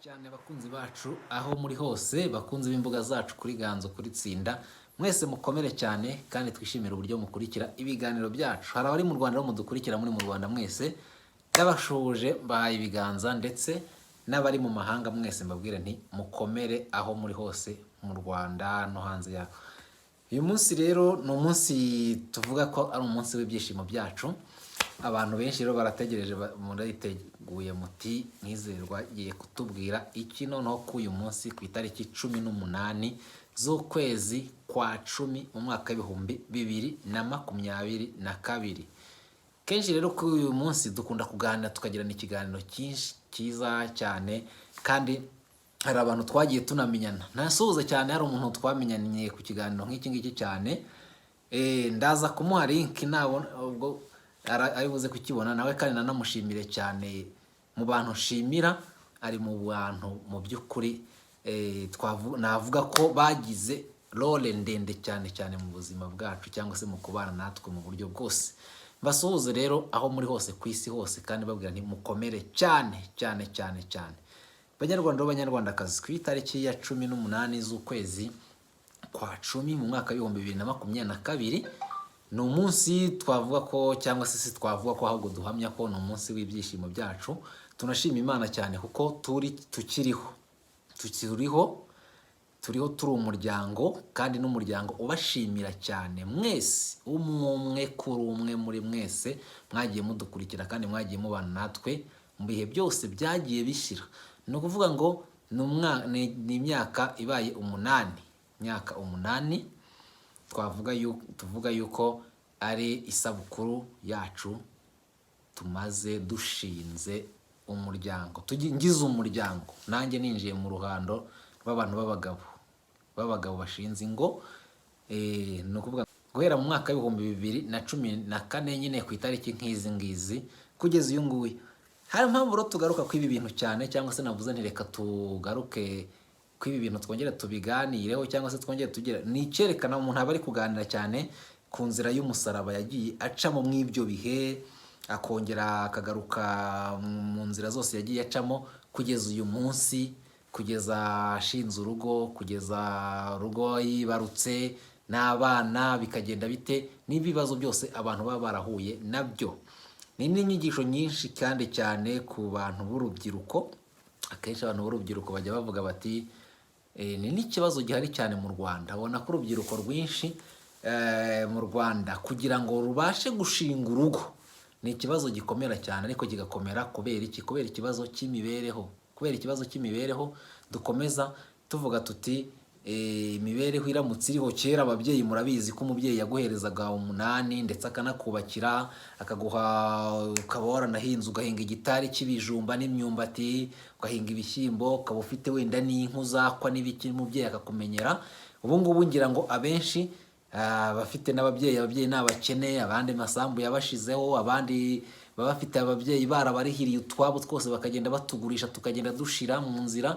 cyane bakunzi bacu aho muri hose bakunzi b'imbuga zacu kuri Ganzo kuri Tsinda mwese mukomere cyane kandi twishimira uburyo mukurikira ibiganiro byacu. Hari abari mu Rwanda mudukurikira muri mu Rwanda mwese ndabashuje bahaye ibiganza ndetse n'abari mu mahanga mwese mbabwire nti mukomere aho muri hose mu Rwanda no hanze yaho. Uyu munsi rero ni umunsi tuvuga ko ari umunsi w'ibyishimo byacu. Abantu benshi rero barategereje murayiteguye muti mwizerwa giye kutubwira iki noneho ku uyu munsi ku itariki 18 z'ukwezi kwa 10 mu mwaka w'ibihumbi 2022. Kenshi rero ku uyu munsi dukunda kuganira tukagirana ikiganiro cyinshi cyiza cyane kandi hari abantu twagiye tunamenyana. Nasuhuza cyane hari umuntu twamenyanye ku kiganiro nk'iki ngiki cyane. Ndaza kumuha link nabona ubwo aribuze kukibona nawe kandi nanamushimire cyane mu bantu nshimira ari mu bantu mu by'ukuri navuga ko bagize role ndende cyane cyane mu buzima bwacu cyangwa se mu kubana natwe mu buryo bwose. Mbasuhuze rero aho muri hose ku isi hose kandi babwira nti mukomere cyane cyane cyane cyane. Banyarwanda b'abanyarwandakazi ku itariki ya 18 z'ukwezi kwa 10 mu mwaka w'ibihumbi 2022 ni umunsi twavuga ko cyangwa se twavuga ko ahubwo duhamya ko ni umunsi w'ibyishimo byacu. Tunashima Imana cyane kuko tukiriho turi umuryango kandi n'umuryango ubashimira cyane mwese umwe kuri umwe muri mwese mwagiye mudukurikira kandi mwagiye mubana natwe mu bihe byose byagiye bishira. Ni ukuvuga ngo ni imyaka ibaye 8 tuvuga yuko ari isabukuru yacu tumaze dushinze umuryango ngize umuryango nanjye ninjiye mu ruhando rw'abantu b'abagabo bashinze ingo. Ni ukuvuga guhera mu mwaka w'ibihumbi 2014 nyine ku itariki nk'izi ngizi kugeza uyu nguyu. Hari impamvu rero tugaruka ku ibi bintu cyane cyangwa se navuze nti reka tugaruke ku ibi bintu twongera tubiganireho cyangwa se twongera tugira ni icyerekana umuntu aba ari kuganira cyane ku nzira y'umusaraba yagiye acamo mw'ibyo bihe akongera akagaruka mu nzira zose yagiye acamo kugeza uyu munsi, kugeza ashinze urugo, kugeza urugo yibarutse n'abana bikagenda bite n'ibibazo byose abantu baba barahuye nabyo. Ni n'inyigisho nyinshi kandi cyane ku bantu b'urubyiruko. Akenshi abantu b'urubyiruko bajya bavuga bati ni n'ikibazo gihari cyane mu Rwanda. Abona ko urubyiruko rwinshi mu Rwanda kugira ngo rubashe gushinga urugo ni ikibazo gikomera cyane, ariko kigakomera kubera iki? Kubera ikibazo cy'imibereho. Dukomeza tuvuga tuti imibereho iramutse iriho kera ababyeyi murabizi ko umubyeyi yaguherezaga 8 ndetse akanakubakira akaguha, ukaba waranahinze ugahinga igitari cy'ibijumba n'imyumbati, ugahinga ibishyimbo, ukaba ufite wenda n'inku zakwa n'ibiki, umubyeyi akakumenyera. Ubu ngubu ngira ngo abenshi bafite ababyeyi n'abakene, abandi masambu yabashizeho, abandi baba bafite ababyeyi barabarihiriye utwabo twose bakagenda batugurisha tukagenda dushira mu nzira.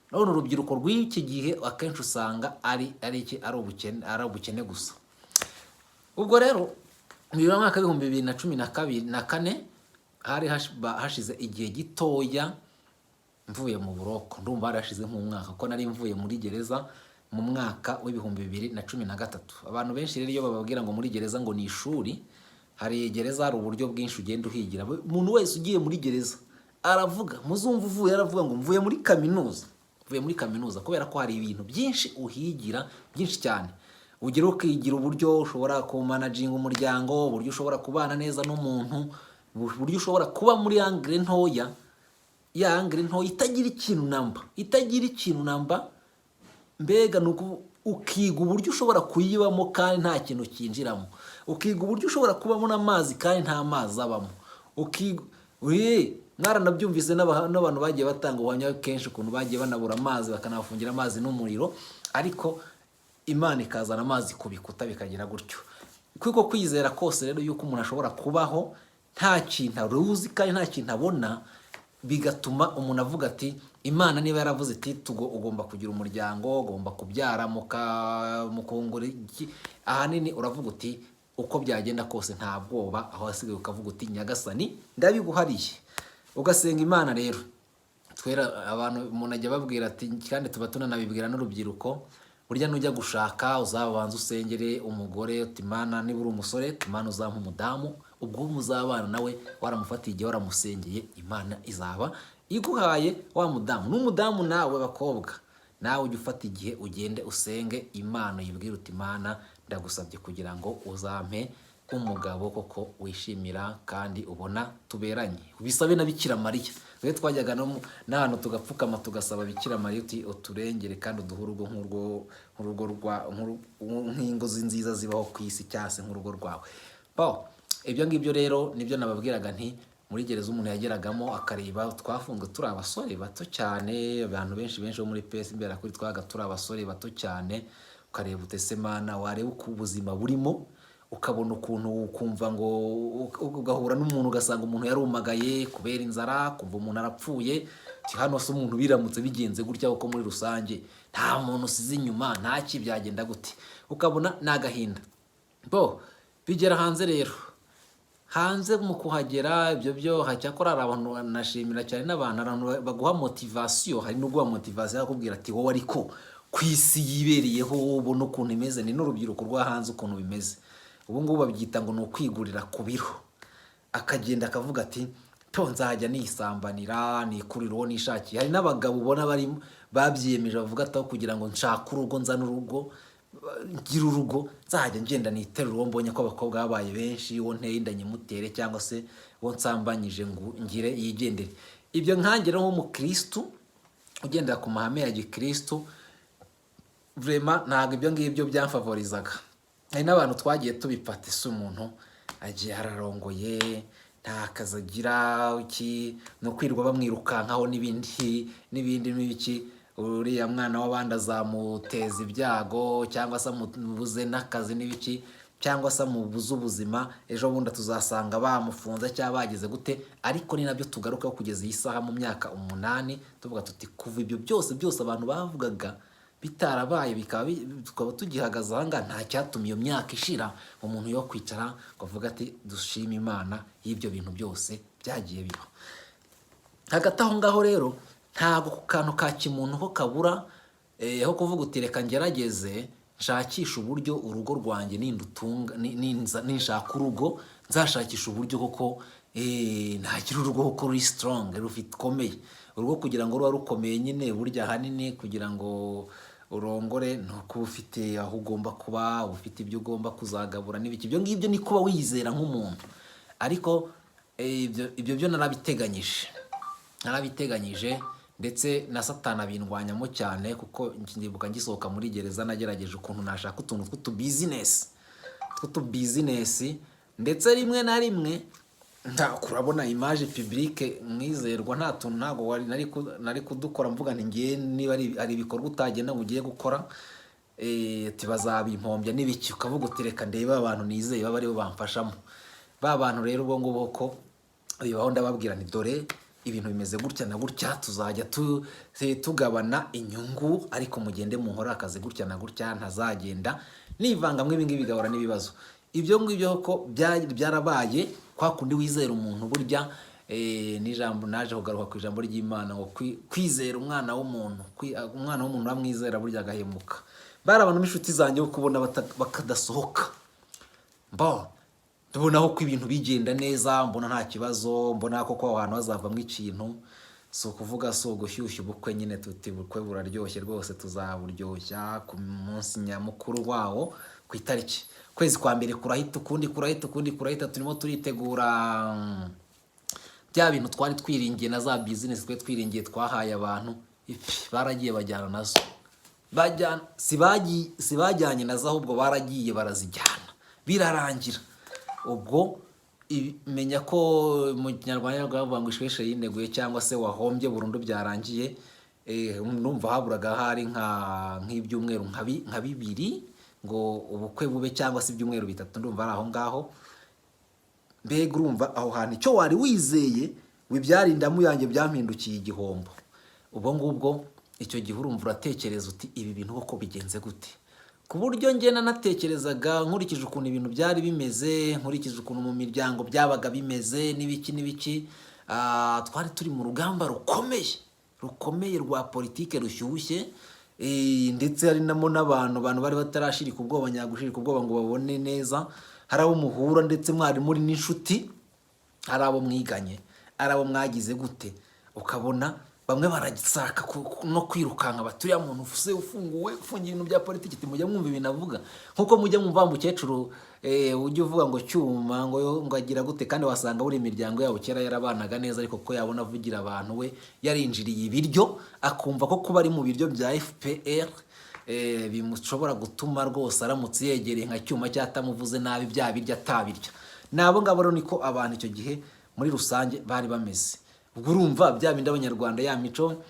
None urubyiruko rw'iki gihe akenshi usanga ari ubukene gusa. Ubwo rero mu mwaka w'ibihumbi 2014 hari hashize igihe gitoya mvuye mu buroko. Ndumva harashize nk'umwaka ko nari mvuye muri gereza mu mwaka w'ibihumbi 2013. Abantu benshi rero iyo bababwira ngo muri gereza ngo ni ishuri, hari gereza hari uburyo bwinshi ugenda uhigira. Umuntu wese ugiye muri gereza aravuga, muzumva uvuye aravuga ngo mvuye muri kaminuza kubera ko hari ibintu byinshi uhigira byinshi cyane. Ugera ukigira uburyo ushobora kumanaginga umuryango, uburyo ushobora kubana neza n'umuntu, uburyo ushobora kuba muri angre ntoya, ya angre ntoya itagira ikintu namba, mbega nuko ukiga uburyo ushobora kuyibamo kandi nta kintu kinjiramo, ukiga uburyo ushobora kubamo n'amazi kandi nta mazi abamo, mwaranabyumvise n'abantu bagiye batanga ubuhamya kenshi ukuntu bagiye banabura amazi bakanafungira amazi n'umuriro, ariko Imana ikazana amazi ku bikuta bikagira gutyo. Kuko kwizera kose rero yuko umuntu ashobora kubaho nta kintu aruzi kandi nta kintu abona, bigatuma umuntu avuga ati Imana niba yaravuze ati ugomba kugira umuryango, ugomba kubyara mukongora iki, ahanini uravuga uti uko byagenda kose nta bwoba, aho hasigaye ukavuga uti Nyagasani ndabiguhariye, ugasenga Imana rero twera abantu umuntu ajya babwira ati, kandi tuba tunanabibwira n'urubyiruko, burya nujya gushaka uzabanza usengere umugore uti Mana, niba uri umusore uti Mana uzampa umudamu, ubwo muzabana nawe waramufatiye igihe waramusengeye, Imana izaba iguhaye wa mudamu. N'umudamu nawe bakobwa, nawe ujya ufata igihe ugende usenge Imana, uyibwire uti Mana ndagusabye kugira ngo uzampe umugabo koko wishimira kandi ubona tuberanye. Bisabe na Bikira Mariya. Twe twajyaga n'ahantu tugapfukama tugasaba Bikira Mariya uti uturengere kandi uduhe urugo nk'ingo nziza zibaho ku isi, cyangwa se nk'urugo rwawe. Ibyo ngibyo rero nibyo nababwiraga nti muri gereza umuntu yageragamo akareba, twafunzwe turi abasore bato cyane, abantu benshi bo muri PS imbere kuri twaga turi abasore bato cyane, ukareba utese Mana, wareba uko ubuzima burimo, ukabona ukuntu ukumva ngo ugahura n'umuntu ugasanga umuntu yarumagaye kubera inzara, kumva umuntu arapfuye, hano se umuntu biramutse bigenze gutya uko muri rusange nta muntu usize inyuma, nta byagenda gute, ukabona n'agahinda. Bigera hanze rero, hanze mu kuhagera ibyo byo hacyakora abantu banashimira cyane, n'abantu baguha motivation, hari n'uguha motivation akubwira ati wowe ariko ku isi yibereyeho ubona ukuntu imeze, ni n'urubyiruko rwa hanze ukuntu bimeze. Ubu ngubu babyita ngo ni ukwigurira ku biro, akagenda akavuga ati nzajya nisambanira nikurira uwo nishakiye. Hari n'abagabo ubona babyiyemeje bavuga ati kugira ngo nshake urugo, nzane urugo, ngira urugo, nzajya ngenda niterura uwo mbonye ko abakobwa babaye benshi, uwo nteye inda nyimutere, cyangwa se uwo nsambanyije ngo ngire yigendere. Ibyo nkange rero nk'umukristu ugendera ku mahame ya gikristu, vraiment ntabwo ibyo ngibyo byamfavorizaga. Hari n'abantu twagiye tubipata, ese umuntu agiye ararongoye nta kazi agira, no kwirirwa bamwirukankaho n'ibindi n'ibiki, uriya mwana w'abandi azamuteza ibyago, cyangwa se amubuze n'akazi n'ibiki, cyangwa se amubuze ubuzima, ejo bundi tuzasanga bamufunze cyangwa bagize gute. Ariko ni nabyo tugarukaho kugeza iyi saha mu myaka 8, tuvuga tuti kuva ibyo byose abantu bavugaga bitarabaye, tukaba tugihagaze aha ngaha, nta cyatuma iyo myaka ishira umuntu yo kwicara ngo avuga ati dushima Imana y'ibyo bintu byose byagiye biba. Hagati aho ngaho rero, ntabwo ku kantu ka kimuntu ko kabura, aho kuvuga uti reka ngerageze nshakisha uburyo urugo rwanjye ninshaka urugo, nzashakisha uburyo koko ntagira urugo koko ruri strong, rukomeye. Urugo kugira ngo ruba rukomeye nyine, burya ahanini kugira ngo urongore ni uko ufite aho ugomba kuba, ufite ibyo ugomba kuzagabura n'ibiki. Ibyo ngibyo ni kuba wizera nk'umuntu. Ariko ibyo byo narabiteganyije, ndetse na Satani abindwanyamo cyane, kuko ndibuka ngisohoka muri gereza nagerageje ukuntu nashaka utuntu tw'utubizinesi, ndetse rimwe na rimwe kurabona image publique mwizerwa, nta tuntu ntago nari kudukora, mvuga nti ngiye niba ari ibikorwa utagenda ngo ugiye gukora bazabimpombya n'ibiki, ukavuga uti reka ndebe abantu nizeye baba aribo bamfashamo. Ba bantu rero ubwo ngubu ko bibaho, ndababwira nti dore ibintu bimeze gutya na gutya, tuzajya tugabana inyungu, ariko mugende munkora akazi gutya na gutya, ntazagenda nivangamwe ibingibi bigahora n'ibibazo. Ibyo ngibyo ko byarabaye, kwa kundi wizera umuntu. Burya n'ijambo naje kugaruka ku ijambo ry'Imana ngo kwizera umwana w'umuntu bamwizera burya agahemuka. Bari abantu b'inshuti zanjye kubona bakadasohoka, tubonaho ko ibintu bigenda neza, mbona nta kibazo, mbona ko aho hantu hazavamo ikintu. Si ukuvuga si ugushyushya ubukwe nyine, tuti ubukwe buraryoshye rwose, tuzaburyoshya ku munsi nyamukuru wawo ku itariki. Kwezi kwa mbere kurahita, ukundi kurahita, turimo turitegura bya bintu twari twiringiye, na za business twe twiringiye twahaye abantu, baragiye bajyana nazo. Si bajyanye nazo, ahubwo baragiye barazijyana, birarangira. Ubwo menya ko mu Kinyarwanda bavuga ngo ishweshe yineguye, cyangwa se wahombye burundu, byarangiye. Numva haburaga hari nk'ibyumweru nka 2 ngo ubukwe bube, cyangwa se ibyumweru 3, ndumva ari aho ngaho. Mbega urumva aho hantu icyo wari wizeye wibyarindamu yanjye byampindukiye igihombo. Ubwo ngubwo icyo gihe urumva uratekereza uti ibi bintu koko bigenze gute, ku buryo ngena natekerezaga nkurikije ukuntu ibintu byari bimeze, nkurikije ukuntu mu miryango byabaga bimeze n'ibiki. Twari turi mu rugamba rukomeye, rukomeye rwa politike rushyushye, ndetse hari n'abantu bari batarashirika ubwoba nyagushirika ubwoba ngo babone neza. Hari abo muhura ndetse mwari muri n'inshuti, hari abo mwiganye, hari abo mwagize gute, ukabona bamwe baragisaka no kwirukanka baturiya muntu ufunguwe ufungiye ibintu bya politiki. Mujya mwumva ibintu avuga nkuko mujya mwumva umukecuru ujya uvuga ngo cyuma ngo agira gute, kandi wasanga buri imiryango yabo kera yarabanaga neza, ariko ko yabona avugira abantu we yarinjiriye ibiryo akumva ko kuba ari mu biryo bya FPR bimushobora gutuma rwose aramutse yegereye nka cyuma cyatamuvuze nabi bya biryo atabirya. Nabo ngabo rero niko abantu icyo gihe muri rusange bari bameze. Ubwo urumva bya bindi abanyarwanda ya mico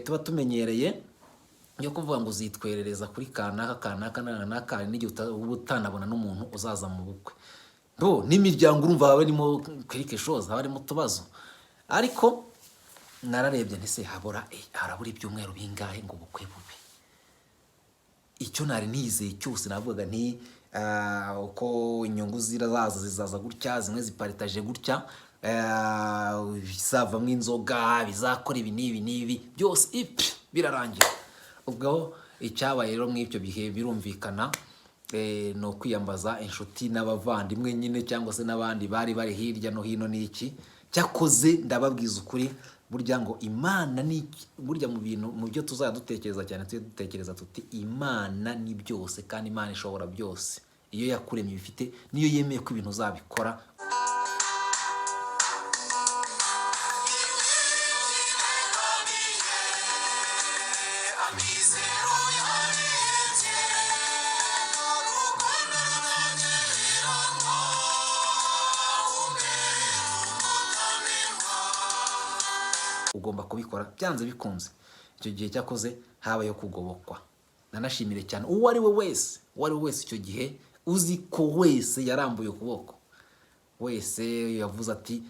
tuba tumenyereye yo kuvuga ngo uzitwerereza kuri kanaka n'igihe utanabona n'umuntu uzaza mu bukwe. N'imiryango urumva barimo quelque chose, barimo tubazo. Ariko nararebye ntese harabura ibyumweru bingahe ngo ubukwe bube. Icyo nari nizeye cyose navuga nti uko inyungu zizaza gutya, zimwe ziparitaje gutya, bizavamo inzoga, bizakora ibi n'ibi byose birarangira. Ubwo icyabaye rero mw'ibyo bihe birumvikana no kwiyambaza inshuti n'abavandimwe nyine, cyangwa se n'abandi bari hirya no hino. N'iki cyakoze ndababwiza ukuri, burya ngo Imana ni burya mu byo tuzajya dutekereza cyane, tujye dutekereza tuti Imana ni byose, kandi Imana ishobora byose. Iyo yakuremye ibifite, niyo yemeye ko ibintu uzabikora. Ugomba kubikora byanze bikunze. Icyo gihe cyakoze habayo kugobokwa. Nanashimire cyane uwo ari we wese icyo gihe uzi ko wese yarambuye ukuboko, wese yavuze ati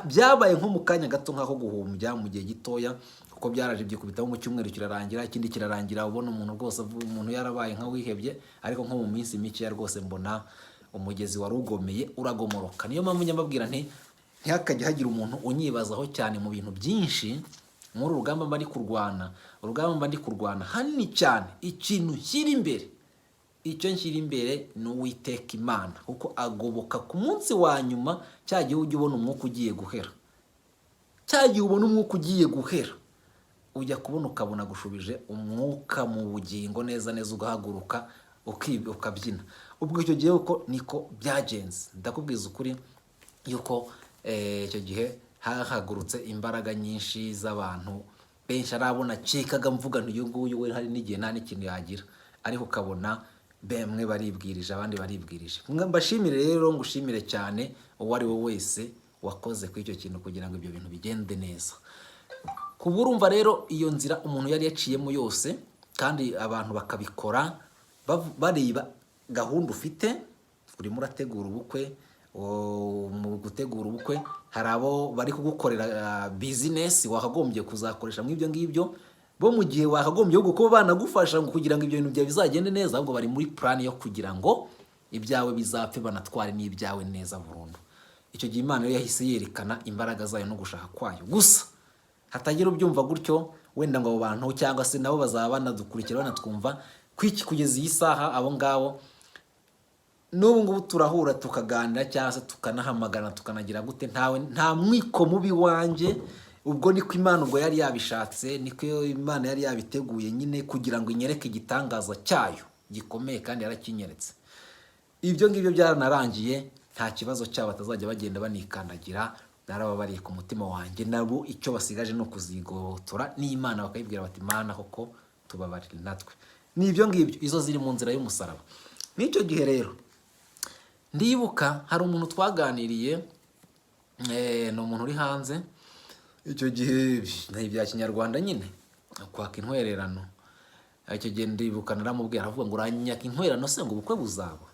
byabaye nko mu kanya gato nk'aho guhumbya mu gihe gitoya, kuko byaraje byikubitaho mu cyumweru kirarangira, ikindi kirarangira, ubona umuntu rwose umuntu yarabaye nka wihebye. Ariko nko mu minsi mike ya rwose mbona umugezi wari ugomeye uragomoroka. Niyo mpamvu nyamabwira nti ntihakajya hagira umuntu unyibazaho cyane mu bintu byinshi. Muri urugamba mba ndi kurwana hanini cyane, ikintu nshyira imbere, icyo nshyira imbere ni Uwiteka Imana, kuko agoboka ku munsi wa nyuma. Cya gihe ujya ubona umwuka ugiye guhera, ujya kubona ukabona gushubije umwuka mu bugingo neza ugahaguruka ukabyina. Ubwo icyo gihe uko niko byagenze. Ndakubwiza ukuri yuko icyo gihe hahagurutse imbaraga nyinshi z'abantu benshi. Arabona cikaga mvuga uyu nguyu we hari n'igihe nta n'ikintu yagira, ariko ukabona bamwe baribwirije, abandi baribwirije. Mbashimire rero, ngushimire cyane uwo ari we wese wakoze kuri icyo kintu kugira ngo ibyo bintu bigende neza. Kuba urumva rero iyo nzira umuntu yari yaciyemo yose, kandi abantu bakabikora bareba gahunda ufite. Urimo urategura ubukwe, mu gutegura ubukwe hari abo bari kugukorera business wakagombye kuzakoresha mu ibyo ngibyo, bo mu gihe wakagombye kuba banagufasha kugira ngo ibyo bintu byawe bizagende neza, ahubwo bari muri plan yo kugira ngo ibyawe bizapfe, banatware n'ibyawe neza burundu. Icyo gihe Imana yo yahise yerekana imbaraga zayo no gushaka kwayo. Gusa hatagira ubyumva gutyo, wenda ngo abo bantu cyangwa se nabo bazaba banadukurikira banatwumva kwiki kugeza iyi saha, abo ngabo n'ubu ngubu turahura tukaganira cyangwa se tukanahamagana tukanagira gute, nta mwiko mubi wanjye. Ubwo niko Imana ubwo yari yabishatse, niko Imana yari yabiteguye nyine kugira ngo inyereke igitangaza cyayo gikomeye, kandi yarakinyeretse. Ibyo ngibyo byaranarangiye, nta kibazo cyabo batazajya bagenda banikandagira. Narababariye ku mutima wanjye, nabo icyo basigaje no kuzigotora n'Imana, bakayibwira bati Imana koko tubabarire natwe. N'ibyo ngibyo, izo ziri mu nzira y'umusaraba. N'icyo gihe rero ndibuka hari umuntu twaganiriye, ni umuntu uri hanze. Icyo gihe ibya kinyarwanda nyine kwaka intwererano. Icyo gihe ndibuka naramubwira, aravuga ngo uranyaka intwererano se ngo ubukwe buzaba?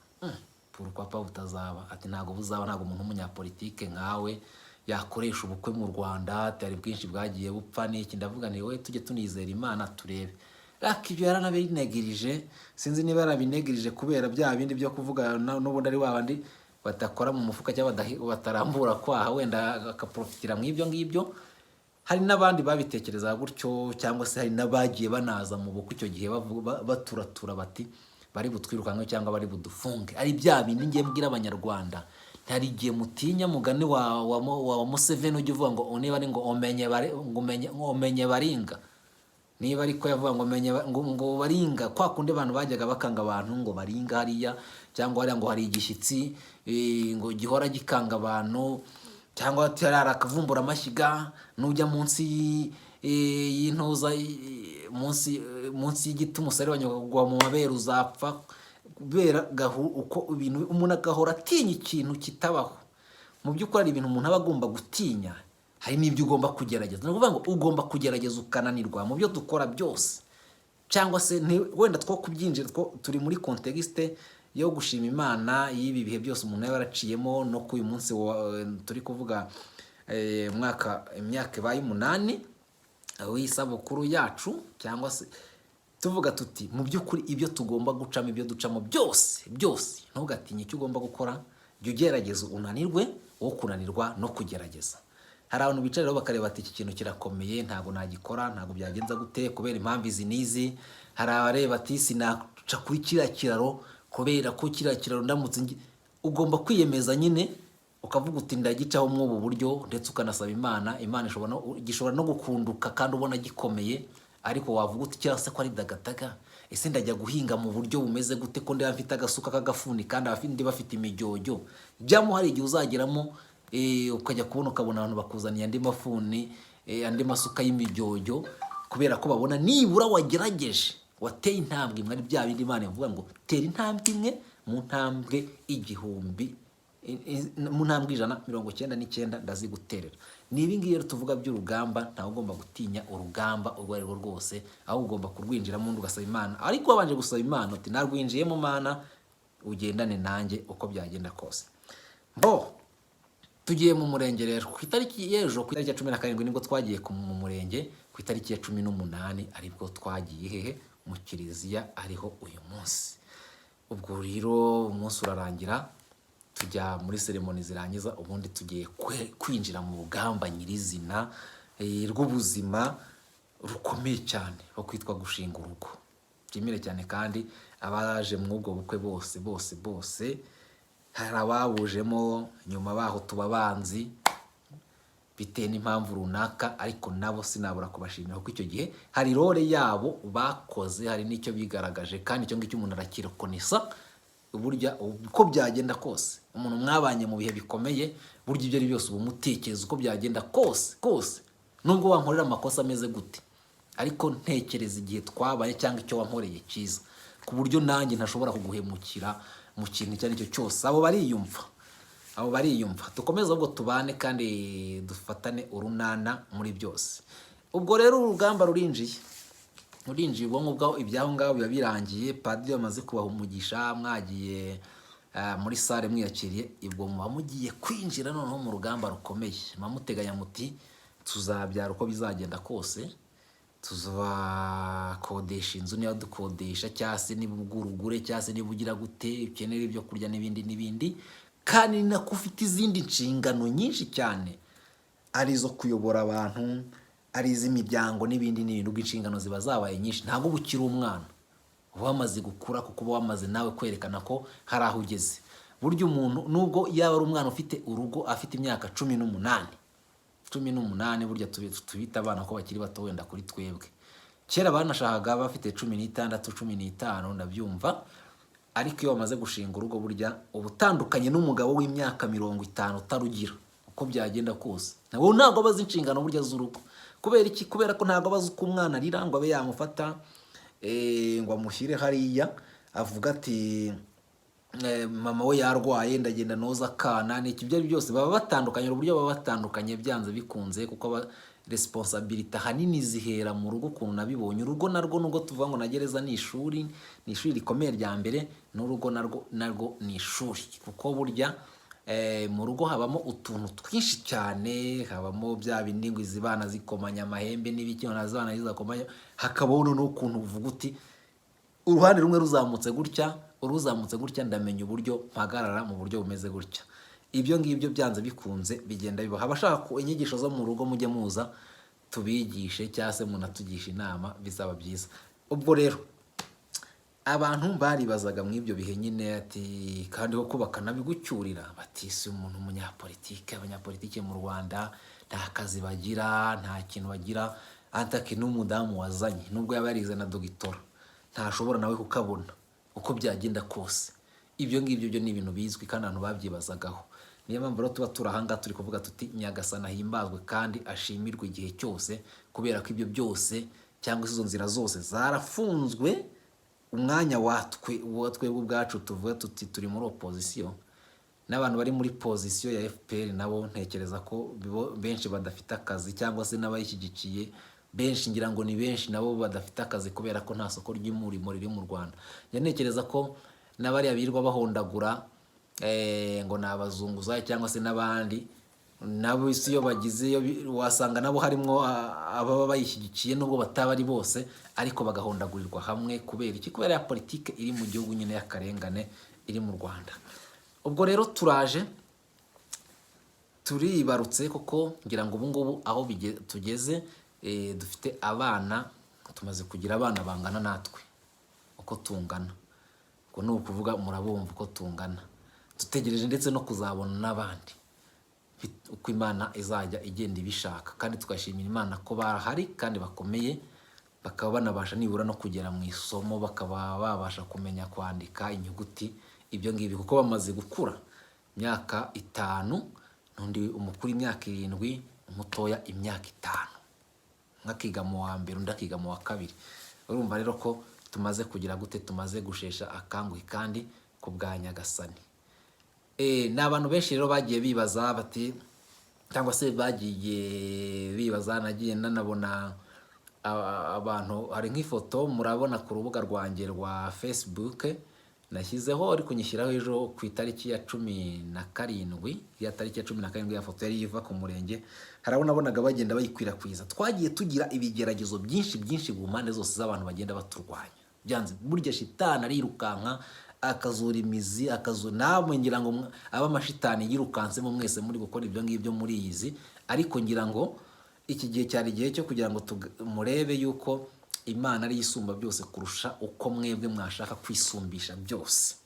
Pourquoi butazaba? Ati ntago buzaba, ntago umuntu w'umunyapolitike nkawe yakoresha ubukwe mu Rwanda, atari bwinshi bwagiye bupfa n'iki. Ndavuga ni wowe tujye tunizera Imana turebe. Ibyo yaranabinegirije, sinzi niba yarabinegirije kubera bya bindi byo kuvuga n'ubundi ari babandi batakora mu mufuka cyangwa batarambura kwaha, wenda akaprofitira mu ibyo ngibyo. hari n'abandi babitekereza gutyo, cyangwa se hari n'abagiye banaza mu bukwe icyo gihe baturatura bati bari butwirukanke cyangwa bari budufunge. Ari bya bindi ngiye mbwira abanyarwanda, hari igihe mutinya mugani wa Museveni ujya uvuga ngo niba ari ngo omenye baringa, niba ariko yavuga ngo baringa, kwa kundi abantu bajyaga bakanga abantu ngo baringa hariya, cyangwa hariya ngo hari igishyitsi ngo gihora gikanga abantu, cyangwa hari akavumbura amashyiga nujya munsi y'intuza munsi y'igiti umusare wanyagwa mu mabere uzapfa, kubera uko ibintu umuntu agahora atinya ikintu kitabaho. Mu by'ukuri hari ibintu umuntu aba agomba gutinya, hari n'ibyo ugomba kugerageza. Ni ukuvuga ngo ugomba kugerageza ukananirwa mu byo dukora byose, cyangwa se wenda two kubyinjira, turi muri kontekste yo gushima Imana y'ibi bihe byose umuntu yaba yaraciyemo, no ku uyu munsi turi kuvuga imyaka ibaye 8 w'isabukuru yacu, cyangwa se tuvuga tuti mu by'ukuri ibyo tugomba gucamo, ibyo ducamo byose ntugatinye icyo ugomba gukora, jya ugerageza unanirwe, wo kunanirwa no kugerageza. Hari abantu bicara rero bakareba ati iki kintu kirakomeye, ntabwo nagikora, ntabwo byagenza gute kubera impamvu izi n'izi. Hari abareba ati sinaca kuri kiriya kiraro kubera ko kiriya kiraro ndamutse ugomba kwiyemeza nyine ukavuga uti ndagicaho mw'ubu buryo, ndetse ukanasaba Imana gishobora no gukunduka kandi ubona gikomeye, ariko wavuga uti cyangwa se ko ari dagataga, ese ndajya guhinga mu buryo bumeze gute ko ndi afite agasuka k'agafuni kandi abafite bafite imijyojyo. Byamo hari igihe uzageramo ukajya ukabona abantu bakuzaniye andi mafuni, andi masuka y'imijyojyo, kubera ko babona nibura wagerageje, wateye intambwe imwe. Ari bya bindi Imana ivuga ngo tera intambwe imwe mu ntambwe 1000, mu ntambwe 199 ndaziguterera. Ni ibi ngibi rero tuvuga by'urugamba, ntawe ugomba gutinya urugamba urwo ari rwo rwose, aho ugomba kurwinjiramo ugasaba Imana, ariko wabanje gusaba Imana uti narwinjiyemo Mana ugendane nanjye uko byagenda kose. Tugiye mu murenge rero ku itariki y'ejo, ku itariki ya 17 nibwo twagiye mu murenge, ku itariki ya 18 aribwo twagiye hehe mu kiliziya ariho uyu munsi. Ubwo rero umunsi urarangira, tujya muri seremoni zirangiza, ubundi tugiye kwinjira mu rugamba nyirizina rw'ubuzima rukomeye cyane rwo kwitwa gushinga urugo. Byimire cyane kandi abaje mu ubwo bukwe bose hari ababujemo nyuma baho tubabanzi bitewe n'impamvu runaka, ariko nabo sinabura kubashimira kuko icyo gihe hari role yabo bakoze, hari n'icyo bigaragaje, kandi icyo ngicyo umuntu arakirokonesa burya uko byagenda kose. Umuntu mwabanye mu bihe bikomeye, burya ibyo ari byose ubu mutekereza uko byagenda kose nubwo wankorera amakosa ameze gute, ariko ntekereza igihe twabaye cyangwa icyo wankoreye cyiza, ku buryo nanjye ntashobora kuguhemukira mu kintu icyo ari cyo cyose. Abo bariyumva dukomeze ahubwo tubane kandi dufatane urunana muri byose. Ubwo rero urugamba rurinjiye ubwonko bwaho, ibyaho ngaho biba birangiye, padiri yamaze kubaha umugisha, mwagiye muri sale mwiyakiriye, ubwo muba mugiye kwinjira noneho mu rugamba rukomeye. Muteganya muti tuzabyara uko bizagenda kose, tuzakodesha inzu niba dukodesha, cyangwa se niba ugurugure, cyangwa se niba ugira gute, ukenera ibyo kurya n'ibindi, kandi nako ufite izindi nshingano nyinshi cyane, ari izo kuyobora abantu, ari iz'imiryango n'ibindi. Ubwo inshingano ziba zabaye nyinshi, ntabwo uba ukiri umwana, uba wamaze gukura, kuko uba wamaze nawe kwerekana ko hari aho ugeze. Burya umuntu nubwo yaba ari umwana ufite urugo afite imyaka 18, burya tubita abana ko bakiri bato wenda kuri twebwe. Kera banashakaga bafite 16, 15 ndabyumva, ariko iyo bamaze gushinga urugo burya ubutandukanye n'umugabo w'imyaka 50 utarugira uko byagenda kose. Ntabwo abazi inshingano burya z'urugo. Kubera iki? Kubera ko ntabwo abazi uko umwana arira ngo abe yamufata ngo amushyire hariya avuga ati mama we yarwaye ndagenda noza akana. N'iki ibyo ari byose baba batandukanye, uburyo baba batandukanye byanze bikunze, kuko responsibility hanini zihera mu rugo. Ukuntu nabibonye, urugo narwo nubwo tuvuga ngo na gereza ni ishuri rikomeye rya mbere, n'urugo narwo ni ishuri, kuko burya mu rugo habamo utuntu twinshi cyane. Habamo bya bindi ngo izibana zikomanya amahembe n'ibiki, nazibana zizakomanya, hakabaho n'ukuntu uvuga uti uruhande rumwe ruzamutse gutya ndamenya uburyo mpagarara mu buryo bumeze gutya. Ibyo ngibyo byanze bikunze bigenda bibaho. Abashaka inyigisho zo mu rugo mujye muza tubigishe cyangwa se munatugisha inama, bizaba byiza. Ubwo rero abantu baribazaga muri ibyo bihe nyine ati kandi ko bakanabigucyurira bati si umuntu umunyapolitike, abanyapolitike mu Rwanda nta kazi bagira, nta kintu bagira, antake n'umudamu wazanye nubwo yaba yarize na dogitora ntashobora nawe kukabona uko byagenda kose. Ibyo ngibyo byo ni ibintu bizwi kandi abantu babyibazagaho. Niyo mpamvu rero tuba turahanga turi kuvuga tuti Nyagasani ahimbazwe kandi ashimirwe igihe cyose, kubera ko ibyo byose cyangwa izo nzira zose zarafunzwe. Umwanya twebwe ubwacu tuvuga tuti turi muri opposition, n'abantu bari muri position ya FPR nabo ntekereza ko benshi badafite akazi, cyangwa se n'abayishyigikiye benshi ngira ngo ni benshi nabo badafite akazi kubera ko nta soko ry'umurimo riri mu Rwanda. Ntekereza ko n'abari abirwa bahondagura ngo nabazunguza cyangwa se n'abandi nabo isi yo bagize wasanga nabo harimo ababa bayishyigikiye nubwo bataba ari bose, ariko bagahondagurirwa hamwe kubera iki? Kubera ya politike iri mu gihugu nyine y'akarengane iri mu Rwanda. Ubwo rero turaje turibarutse koko ngira ngo ubu ngubu aho tugeze dufite abana, tumaze kugira abana bangana natwe uko tungana. Ubwo ni ukuvuga murabumva uko tungana, dutegereje ndetse no kuzabona n'abandi uko Imana izajya igenda ibishaka, kandi tugashimira Imana ko barahari kandi bakomeye, bakaba banabasha nibura no kugera mu isomo, bakaba babasha kumenya kwandika inyuguti ibyo ngibyo kuko bamaze gukura. Imyaka 5, n'undi umukuru imyaka 7, umutoya imyaka 5, nkakiga mu wa mbere undi akiga mu wa kabiri. Urumva rero ko tumaze kugira gute, tumaze gushesha akanguhe kandi ku bwa Nyagasani. N'abantu benshi rero bagiye bibaza bati, cyangwa se bagiye bibaza, nagiye nanabona abantu, hari nk'ifoto murabona ku rubuga rwanjye rwa Facebook nashyizeho, ariko nyishyiraho ejo ku itariki ya 17, ya tariki ya 17 ya foto yari iva ku murenge. Harabonaga bagenda bayikwirakwiza. Twagiye tugira ibigeragezo byinshi mu mpande zose z'abantu bagenda baturwanya. Byanze burya shitani arirukanka akazura imizi, namwe ngira ngo aba amashitani yirukansemo mwese muri gukora ibyo ngibyo muri izi, ariko ngira ngo iki gihe cyari igihe cyo kugira ngo murebe yuko Imana ari isumba byose kurusha uko mwebwe mwashaka kwisumbisha byose.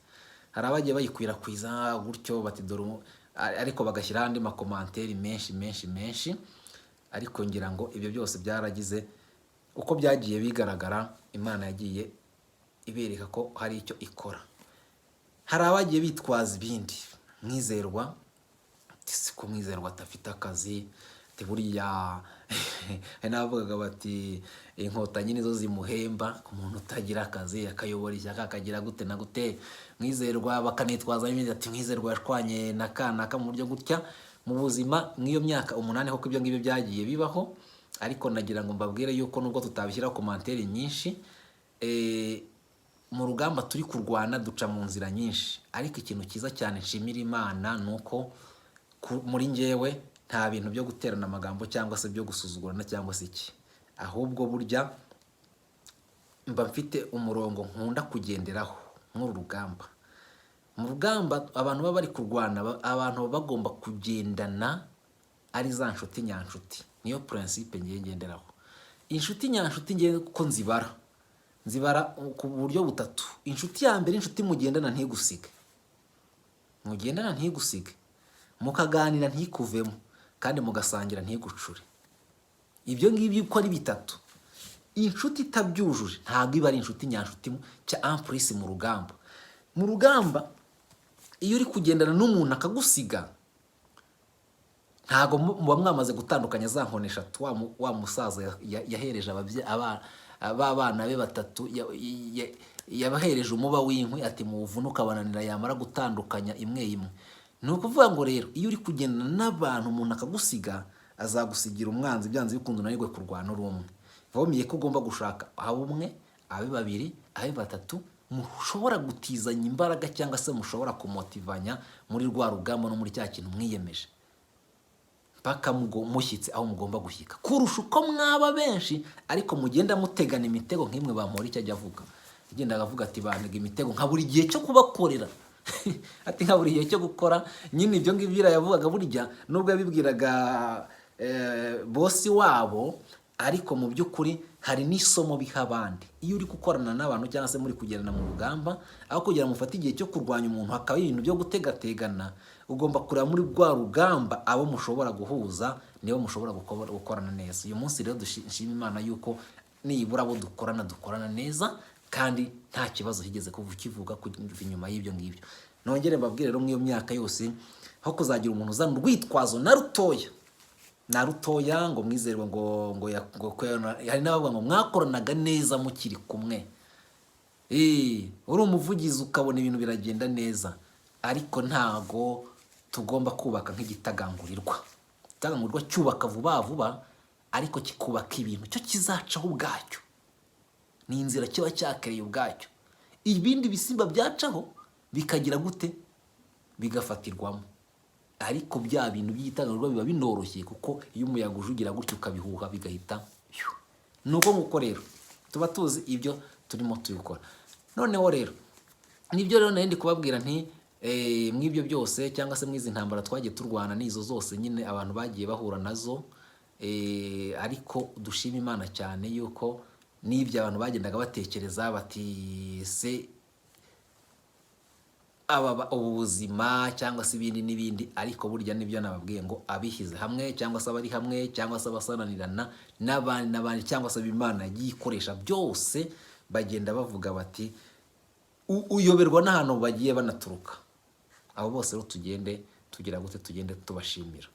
Hari abagiye bayikwirakwiza gutyo bati dore, ariko bagashyira andi makomanteri menshi, ariko ngira ngo ibyo byose byaragize uko byagiye bigaragara. Imana yagiye ibereka ko hari icyo ikora. Hari abagiye bitwaza ibindi, Mwizerwa ko Mwizerwa atafite akazi, buriya navugaga bati inkotanyi nizo zimuhemba ku muntu utagira akazi, akayobora ishyaka akagira gute na gute. Mwizerwa bakanitwaza ibindi ati Mwizerwa yashwanye na kanaka mu buryo gutya. Mu buzima mw'iyo myaka 8 koko ibyo ngibyo byagiye bibaho, ariko nagira ngo mbabwire yuko nubwo tutabishyiraho komanteri nyinshi, mu rugamba turi kurwana duca mu nzira nyinshi, ariko ikintu cyiza cyane nshimira Imana nuko muri njyewe nta bintu byo guterana amagambo cyangwa se byo gusuzugurana cyangwa se iki, ahubwo burya mba mfite umurongo nkunda kugenderaho muri rugamba. Mu rugamba abantu baba bari kurwana, abantu bagomba kugendana ari za nshuti nyanshuti. Niyo principe ngenderaho. Inshuti nyanshuti ngiye ko nzibara ku buryo butatu. Inshuti ya mbere, inshuti mugendana ntigusige, mukaganira ntikuvemo, kandi mugasangira ntigucure. Ibyo ngibyo uko ari bitatu, inshuti itabyujuje ntabwo iba ari inshuti nyanshuti cya ampurisi mu rugamba. Mu rugamba iyo uri kugendana n'umuntu akagusiga, ntabwo muba mwamaze gutandukanya za nkoni eshatu. Wa musaza yahereje abana be 3, yabahereje umuba w'inkwi ati muwuvune ukabananira, yamara gutandukanya imwe. Ni ukuvuga ngo rero iyo uri kugendana n'abantu umuntu akagusiga, azagusigira umwanzi byanze bikunze unanirwe kurwana uri umwe. Vomeye ko ugomba gushaka abe umwe, abe 2, abe 3, mushobora gutizanya imbaraga cyangwa se mushobora kumotivanya muri rwa rugamba no muri cya kintu mwiyemeje, paka mushyitse aho mugomba gushyika, kurusha uko mwaba benshi ariko mugenda mutegana imitego nk'imwe bamura icyo ajya avuga. Agenda agavuga ati bandega imitego nka buri gihe cyo kubakorera ati nka buri gihe cyo gukora nyine ibyo ngibyo yavugaga. Burya nubwo yabibwiraga bosi wabo, ariko mu by'ukuri hari n'isomo biha abandi. Iyo uri gukorana n'abantu cyangwa se muri kugendana mu rugamba, aho kugira ngo mufate igihe cyo kurwanya umuntu hakaba ibintu byo gutegategana, ugomba kureba muri rwa rugamba abo mushobora guhuza nibo mushobora gukorana neza. Uyu munsi rero dushima Imana yuko nibura abo dukorana neza kandi nta kibazo kigeze kivuga inyuma y'ibyo ngibyo. Nongere mbabwire rero mw'iyo myaka yose aho kuzagira umuntu uzana urwitwazo na rutoya ngo mwizerwe ngo hari n'abavuga ngo mwakoranaga neza mukiri kumwe. Uri umuvugizi ukabona ibintu biragenda neza, ariko ntago tugomba kubaka nk'igitagangurirwa. Igitagangurirwa cyubaka vuba vuba ariko kikubaka ibintu cyo kizacaho ubwacyo, ni inzira kiba cyakereye ubwacyo. Ibindi bisimba byacaho bikagira gute, bigafatirwamo. Ariko bya bintu by'igitagangurirwa biba binoroshye, kuko iyo umuyaga ujugira gutyo ukabihuha bigahita. Nuko nguko rero tuba tuzi ibyo turimo tubikora. Noneho rero nibyo rero ndi kubabwira nti mw'ibyo byose cyangwa se mw'izi ntambara twagiye turwana n'izo zose nyine abantu bagiye bahura nazo, ariko dushima Imana cyane yuko n'ibyo abantu bagendaga batekereza bati se ubu buzima cyangwa se ibindi n'ibindi, ariko burya nibyo nababwiye ngo abishyize hamwe cyangwa se abari hamwe cyangwa se abasananirana n'abandi cyangwa se Imana yagiye ikoresha byose, bagenda bavuga bati uyoberwa n'ahantu bagiye banaturuka. Abo bose rero tugende tubashimira.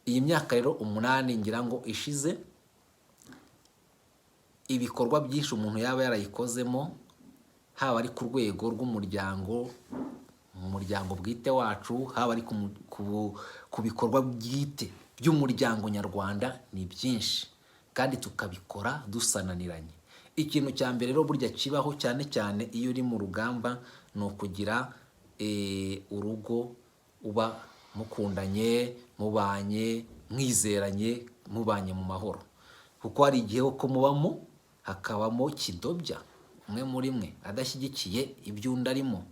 Iyi myaka rero 8 ngira ngo ishize, ibikorwa byinshi umuntu yaba yarayikozemo, haba ari ku rwego rw'umuryango, mu muryango bwite wacu, haba ari ku bikorwa bwite by'umuryango nyarwanda, ni byinshi kandi tukabikora dusananiranye. Ikintu cya mbere rero burya kibaho cyane cyane iyo uri mu rugamba, ni ukugira urugo uba mukundanye, mubanye, mwizeranye, mubanye mu mahoro. Kuko hari igihe ko mubamo hakabamo kidobya, umwe muri mwe adashyigikiye ibyo undi arimo,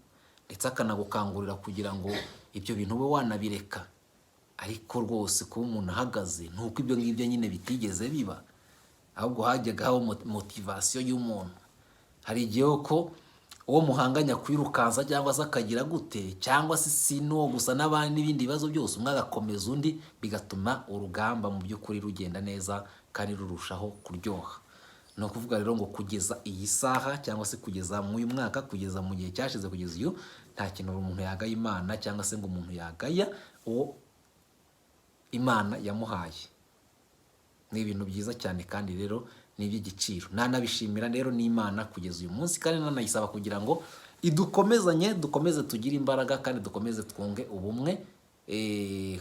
ndetse akanagukangurira kugira ngo ibyo bintu ube wanabireka. Ariko rwose kuba umuntu ahagaze, nuko ibyo ngibyo nyine bitigeze biba, ahubwo hajyagaho motivasiyo y'umuntu. Hari igihe ko uwo muhanganya kwirukansa cyangwa se akagira gute, cyangwa se si n'uwo gusa n'abandi n'ibindi bibazo byose, umwe agakomeza undi, bigatuma urugamba mu by'ukuri rugenda neza kandi rurushaho kuryoha. Ni ukuvuga rero ngo kugeza iyi saha cyangwa se kugeza mu uyu mwaka, kugeza mu gihe cyashize, kugeza uyu, nta kintu umuntu yagaya Imana cyangwa se ngo umuntu yagaya uwo Imana yamuhaye. Ni ibintu byiza cyane kandi rero ni iby'igiciro. Nanabishimira rero n'Imana kugeza uyu munsi, kandi nanayisaba kugira ngo dukomeze tugire imbaraga kandi dukomeze twunge ubumwe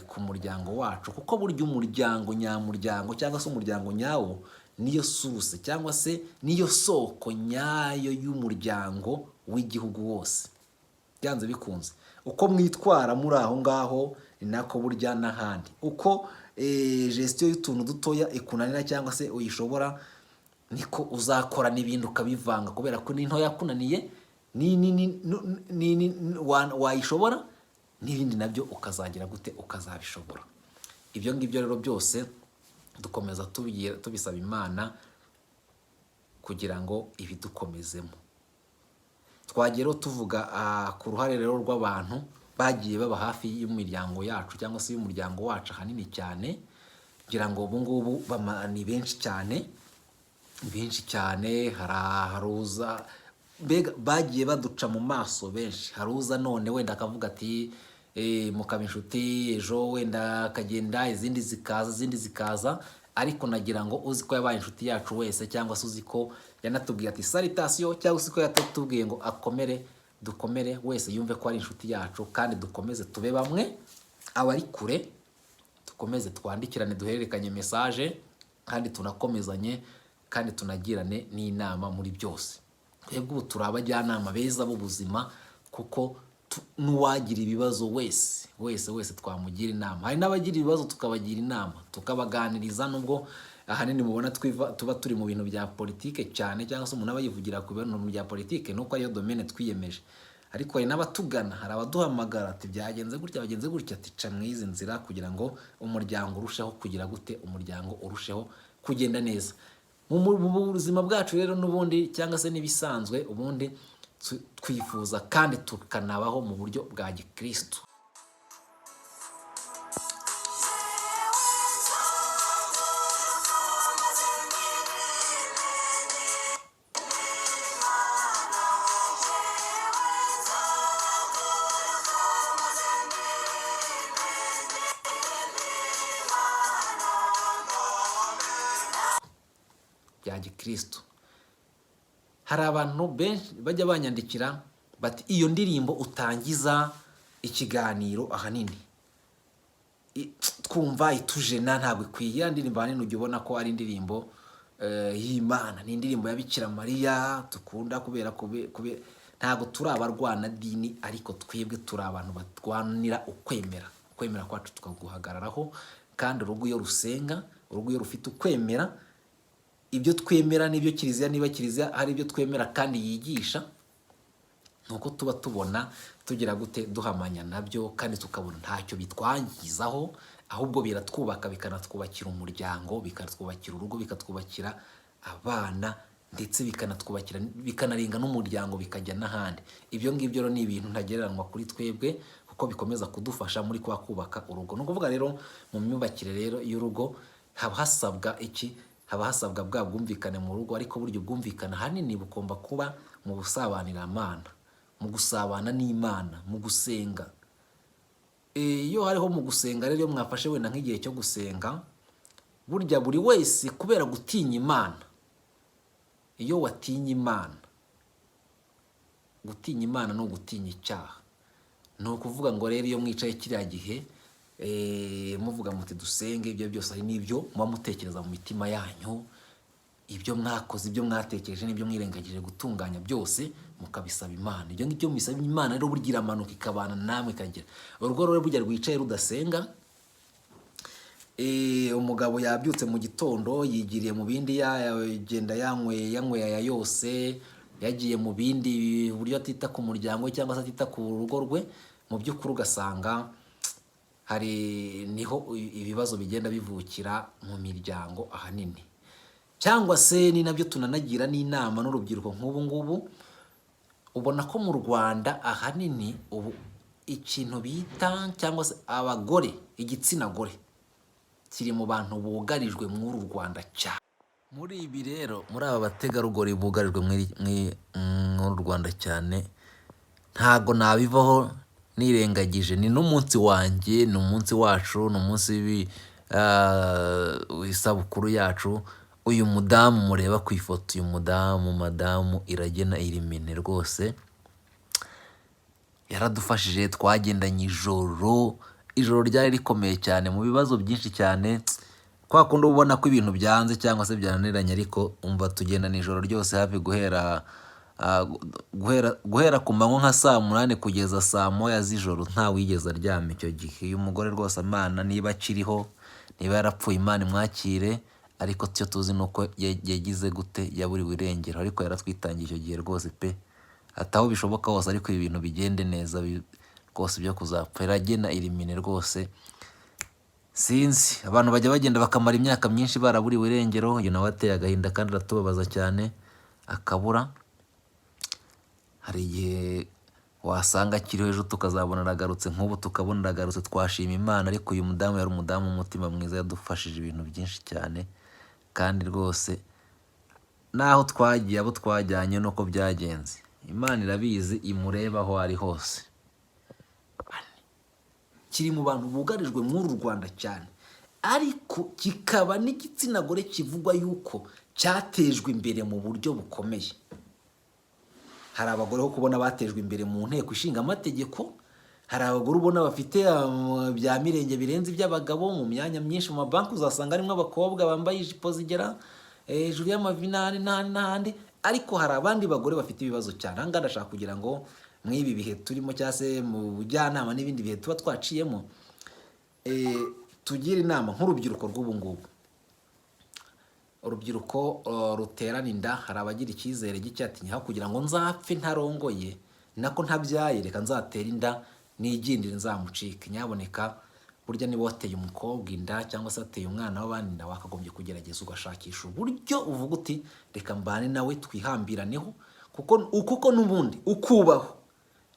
ku muryango wacu, kuko burya umuryango nyamuryango cyangwa se umuryango nyawo niyo source cyangwa se niyo soko nyayo y'umuryango w'igihugu wose. Byanze bikunze uko mwitwara muri aho ngaho, ni nako burya n'ahandi. Uko gestion y'utuntu dutoya ikunanira cyangwa se uyishobora, niko uzakora n'ibindi ukabivanga, kubera ko n'into yakunaniye wayishobora, n'ibindi nabyo ukazagira gute, ukazabishobora. Ibyo ngibyo rero byose dukomeza tubisaba Imana kugira ngo ibidukomezemo. Twagera tuvuga ku ruhare rero rw'abantu bagiye baba hafi y'umuryango yacu cyangwa se y'umuryango wacu hanini cyane, kugira ngo ubu ngubu ni benshi cyane. Haruza mbega bagiye baduca mu maso benshi. Haruza none wenda akavuga ati mukaba inshuti, ejo wenda akagenda, izindi zikaza, ariko nagira ngo uzi ko yabaye inshuti yacu wese, cyangwa se uzi ko yanatubwiye ati salutation, cyangwa se ko yatatubwiye ngo dukomere wese yumve ko ari inshuti yacu, kandi dukomeze tube bamwe. Abari kure dukomeze twandikirane, duhererekanye message, kandi tunakomezanye, kandi tunagirane n'inama muri byose. Twebwe ubu turi abajyanama beza b'ubuzima, kuko n'uwagira ibibazo wese twamugira inama. Hari n'abagira ibibazo tukabagira inama, tukabaganiriza. Nubwo ahanini mubona tuba turi mu bintu bya politike cyane, cyangwa se umuntu aba yivugira ku bintu bya politike, nuko ariyo domaine twiyemeje. ariko hari n'abatugana, hari abaduhamagara ati byagenze gutya bagenze gutya, ati ca mwizi nzira kugira ngo umuryango urusheho kugira gute, umuryango urusheho kugenda neza. Mu buzima bwacu rero n'ubundi cyangwa se n'ibisanzwe ubundi twifuza kandi tukanabaho mu buryo bwa gikristo. Bya gikristo. Hari abantu benshi bajya banyandikira bati iyo ndirimbo utangiza ikiganiro ahanini twumva itujena ntabwo ikwiye. Ya ndirimbo ahanini ujya ubona ko ari indirimbo y'Imana, ni indirimbo ya Bikira Mariya dukunda kubera ntabwo turi abarwana dini, ariko twebwe turi abantu barwanira ukwemera kwacu tukaguhagararaho. Kandi urugo iyo rusenga, urugo iyo rufite ukwemera, ibyo twemera n'ibyo kiliziya, niba kiliziya hari ibyo twemera kandi yigisha, nuko tuba tubona tugira gute duhamanya nabyo, kandi tukabona ntacyo bitwangizaho, ahubwo biratwubaka, bikanatwubakira umuryango, bikatwubakira urugo, bikatwubakira abana, ndetse bikanatwubakira bikanarenga n'umuryango bikajya n'ahandi. Ibyo ngibyo rero ni ibintu ntagereranywa kuri twebwe, kuko bikomeza kudufasha muri kubaka urugo. Ni ukuvuga rero mu myubakire rero y'urugo haba hasabwa iki? Haba hasabwa bwa bwumvikane mu rugo, ariko buryo bwumvikana ahanini bugomba kuba mu busabanira-Mana, mu gusabana n'Imana, mu gusenga. Iyo hariho mu gusenga rero, iyo mwafashe wenda nk'igihe cyo gusenga, burya buri wese kubera gutinya Imana, iyo watinya Imana, gutinya Imana ni ugutinya icyaha. Ni ukuvuga ngo rero iyo mwicaye kiriya gihe muvuga muti dusenge, ibyo byose ari n'ibyo muba mutekereza mu mitima yanyu, ibyo mwakoze, ibyo mwatekereje n'ibyo mwirengagije gutunganya byose mukabisaba Imana. Ibyo ngibyo mubisaba Imana rero burya iramanuka ikabana namwe ikagira. Urugo rero burya rwicaye rudasenga, umugabo yabyutse mu gitondo yigiriye mu bindi, yagenda yanyweye aya yose, yagiye mu bindi buryo atita ku muryango cyangwa se atita ku rugo rwe, mu by'ukuri ugasanga hari niho ibibazo bigenda bivukira mu miryango ahanini. Cyangwa se ni nabyo tunanagira n'inama n'urubyiruko nk'ubu ngubu, ubona ko mu Rwanda ahanini ubu ikintu bita cyangwa se abagore, igitsina gore kiri mu bantu bugarijwe muri Rwanda cyane. Muri ibi rero, muri aba bategarugori bugarijwe muri Rwanda cyane, ntago nabivaho nirengagije. Ni n'umunsi wanjye, ni umunsi wacu, ni umunsi w'isabukuru yacu. Uyu mudamu mureba ku ifoto, uyu mudamu, madamu Iragena Irimine, rwose yaradufashije. Twagendanye ijoro ryari rikomeye cyane, mu bibazo byinshi cyane, kwa kundi ubona ko ibintu byanze cyangwa se byananiranye, ariko umva tugendana ijoro ryose, hafi guhera ku manywa nka saa 8 kugeza saa 1 z'ijoro, nta wigeze aryama icyo gihe. Uyu mugore rwose Imana niba akiriho, niba yarapfuye Imana imwakire, ariko cyo tuzi nuko yagize gute, yaburiwe irengero, ariko yaratwitangiye icyo gihe rwose pe, ataho bishoboka hose, ariko ibi bintu bigende neza rwose byo kuzapfa. Iragena Irimine rwose sinzi, abantu bajya bagenda bakamara imyaka myinshi baraburiwe irengero. Uyu nawe ateye agahinda kandi aratubabaza cyane, akabura. Hari igihe wasanga akiriho, ejo tukazabona aragarutse, nk'ubu tukabona aragarutse, twashima Imana. Ariko uyu mudamu yari umudamu w'umutima mwiza, yadufashije ibintu byinshi cyane, kandi rwose naho twagiye, abo twajyanye nuko byagenze, Imana irabizi, imureba aho ari hose. Kiri mu bantu bugarijwe muri Rwanda cyane, ariko kikaba n'igitsina gore kivugwa yuko cyatejwe imbere mu buryo bukomeye. Hari abagore ho kubona batejwe imbere mu nteko ishinga amategeko, hari abagore ubona bafite bya mirenge birenze iby'abagabo mu myanya myinshi. Mu mabanki uzasanga harimo abakobwa bambaye ijipo zigera hejuru y'amavinari n'ahandi, ariko hari abandi bagore bafite ibibazo cyane. Aha ngaha ndashaka kugira ngo mw'ibi bihe turimo, cyangwa se mu bujyanama n'ibindi bihe tuba twaciyemo, tugire inama nk'urubyiruko rw'ubu ngubu. Urubyiruko ruterana inda, hari abagira icyizere gike ati nyaho kugira ngo nzapfe ntarongoye, nako ntabyaye reka nzatera inda nigindire nzamucike. Nyaboneka burya niba wateye umukobwa inda cyangwa se wateye umwana w'abandi inda, wakagombye kugerageza ugashakisha uburyo uvuga uti reka mbane nawe twihambiraneho, kuko n'ubundi ukubaho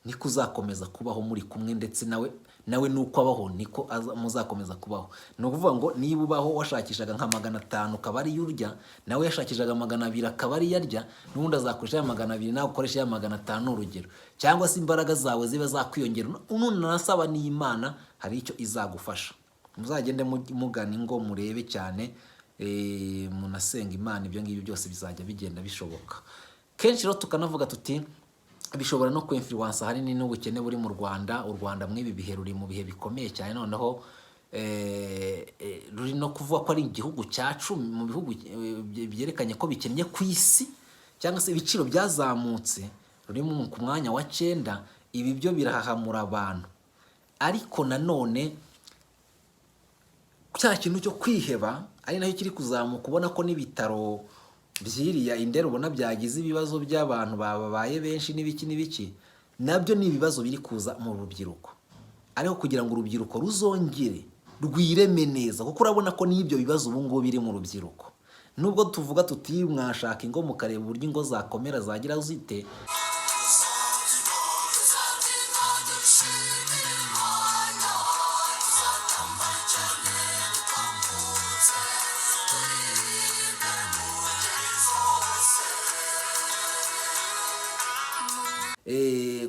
niko uzakomeza kubaho muri kumwe, ndetse nawe nuko abaho niko muzakomeza kubaho. Ni ukuvuga ngo niba ubaho washakishaga nka 500 akaba ari urya, nawe yashakishaga 200 akaba ari yarya, n'ubundi azakoresha ya 200 nawe ukoresha ya 500 urugero, cyangwa se imbaraga zawe ziba zakwiyongera. Unanasaba n'Imana hari icyo izagufasha. Muzagende mugana ingo murebe cyane, munasenga Imana, ibyo ngibyo byose bizajya bigenda bishoboka. Kenshi rero tukanavuga tuti bishobora no kwinfluence hanini n'ubukene buri mu Rwanda. U Rwanda mw'ibi bihe ruri mu bihe bikomeye cyane, noneho ruri no kuvuga ko ari igihugu cyacu mu bihugu byerekanye ko bikennye ku isi, cyangwa se ibiciro byazamutse, ruri ku mwanya wa 9. Ibi byo birahahamura abantu, ariko nanone cya kintu cyo kwiheba ari nayo kiri kuzamuka. Ubona ko n'ibitaro byiriya Indera ubona byagize ibibazo by'abantu babaye benshi n'ibiki, nabyo ni ibibazo biri kuza mu rubyiruko. Ariko kugira ngo urubyiruko ruzongere rwireme neza, kuko urabona ko n'ibyo bibazo ubu ngubu biri mu rubyiruko. Nubwo tuvuga tuti mwashaka ingo mukareba uburyo ingo zakomera zagira zite,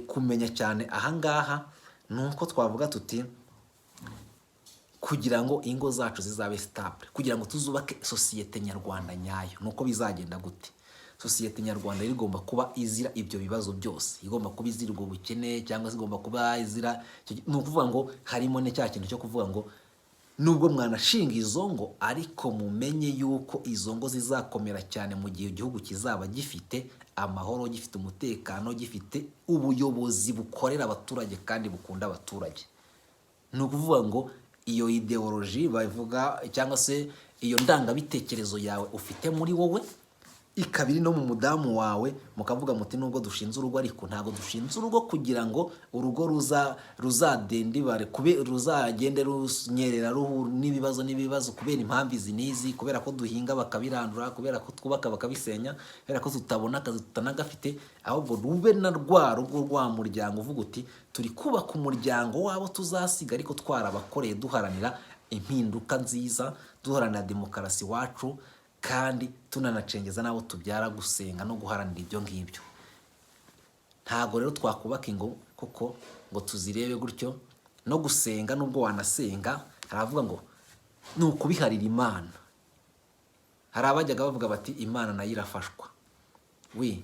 kumenya cyane ahangaha nuko twavuga tuti kugira ngo ingo zacu zizabe stable, kugira ngo tuzubake sosiyete nyarwanda nyayo, nuko bizagenda gute? Sosiyete nyarwanda igomba kuba izira ibyo bibazo byose, igomba kuba izira ubwo bukene, cyangwa se igomba kuba izira, ni ukuvuga ngo harimo ne cya kintu cyo kuvuga ngo nubwo mwanashinga izo ngo, ariko mumenye yuko izo ngo zizakomera cyane mu gihe igihugu kizaba gifite amahoro, gifite umutekano, gifite ubuyobozi bukorera abaturage kandi bukunda abaturage. Ni ukuvuga ngo iyo ideology bavuga, cyangwa se iyo ndangabitekerezo yawe ufite muri wowe, ikabiri no mu mudamu wawe, mukavuga muti nubwo dushinze urugo, ariko ntago dushinze urugo kugira ngo urugo ruzadendibare, ruzagende runyerera n'ibibazo kubera impamvu izi n'izi, kubera ko duhinga bakabirandura, kubera ko twubaka bakabisenya, kubera ko tutabona akazi tutanagafite. Ahubwo rube na rwa rugo rwa muryango uvuga uti turi kubaka umuryango wabo tuzasiga, ariko twarabakoreye duharanira impinduka nziza, duharanira demokarasi wacu, kandi tunanacengeza nabo tubyara gusenga no guharanira ibyo ngibyo. Ntago rero twakubaka ingo kuko ngo tuzirebe gutyo, no gusenga nubwo wanasenga, haravuga ngo ni ukubiharira Imana. Hari abajyaga bavuga bati Imana nayo irafashwa.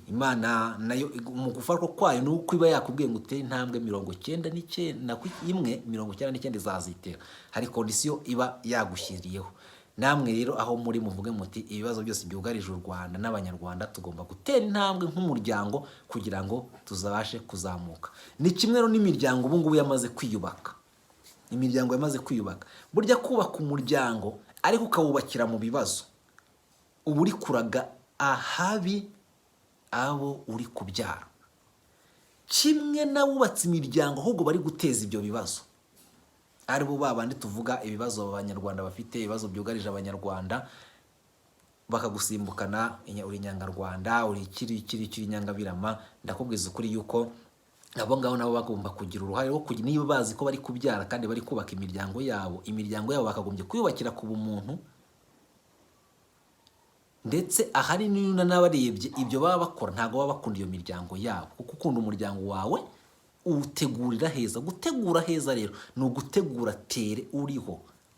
Imana nayo mu gufashwa kwayo ni uko iba yakubwiye ngo utere intambwe 99 izazitera, hari kondisiyo iba yagushyiriyeho. Namwe rero aho muri muvuge muti ibibazo byose byugarije u Rwanda n'abanyarwanda, tugomba gutera intambwe nk'umuryango kugira ngo tuzabashe kuzamuka. Ni kimwe rero n'imiryango ubu ngubu yamaze kwiyubaka. Imiryango yamaze kwiyubaka, burya kubaka umuryango ariko ukawubakira mu bibazo, ubu uri kuraga ahabi abo uri kubyara. Kimwe nawubatse imiryango ahubwo bari guteza ibyo bibazo, ari bo babandi tuvuga ibibazo abanyarwanda bafite, ibibazo byugarije abanyarwanda, bakagusimbukana uri inyangarwanda, uri kiri nyangabirama. Ndakubwiza ukuri yuko abo ngabo nabo bagomba kugira uruhare rwo kugira, niba bazi ko bari kubyara kandi bari kubaka imiryango yabo bakagombye kuyubakira ku bumuntu. Ndetse ahari n'una n'abarebye ibyo baba bakora, ntago baba bakunda iyo miryango yabo, kuko ukunda umuryango wawe utegurira heza. Gutegura heza rero ni ugutegura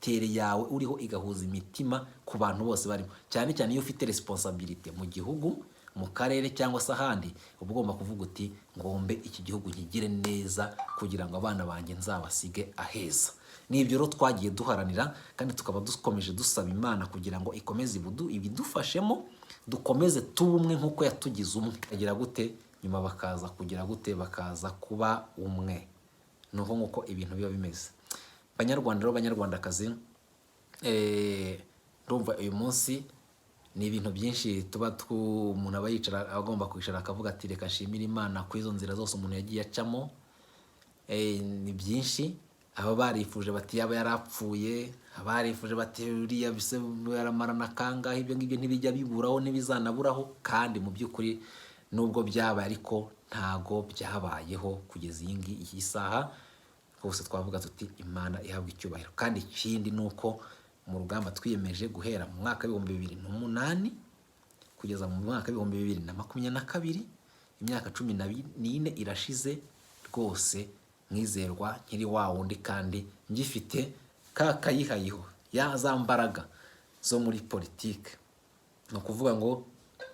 tere yawe uriho igahuza imitima ku bantu bose barimo, cyane cyane iyo ufite responsibility mu gihugu, mu karere cyangwa se ahandi, uba ugomba kuvuga uti ngombe iki gihugu nkigire neza kugira ngo abana banjye nzabasige aheza. Nibyo rero twagiye duharanira, kandi tukaba dukomeje dusaba Imana kugira ngo ikomeze ibidufashemo, dukomeze tubumwe nk'uko yatugize umwe. Agira gute nyuma bakaza kugira gute, bakaza kuba umwe. Nuko nk'uko ibintu biba bimeze. Banyarwanda rero, banyarwandakazi, ndumva uyu munsi ni ibintu byinshi tuba umuntu aba yicara agomba kwicara akavuga ati reka nshimire Imana ku izo nzira zose umuntu yagiye acamo. Ni byinshi, aba barifuje bati yaba yarapfuye, abarifuje bati uriya bise yaramarana kangahe, ibyo ngibyo ntibijya biburaho ntibizanaburaho, kandi mu by'ukuri nubwo byabaye ariko ntago byabayeho kugeza iyi saha. Rwose twavuga tuti Imana ihabwa icyubahiro. Kandi ikindi ni uko mu rugamba twiyemeje guhera mu mwaka w'ibihumbi 2008 kugeza mu mwaka w'ibihumbi 2022, imyaka 14 irashize rwose, mwizerwa nkiri wa wundi kandi ngifite kayihayiho ya za mbaraga zo muri politike. Ni ukuvuga ngo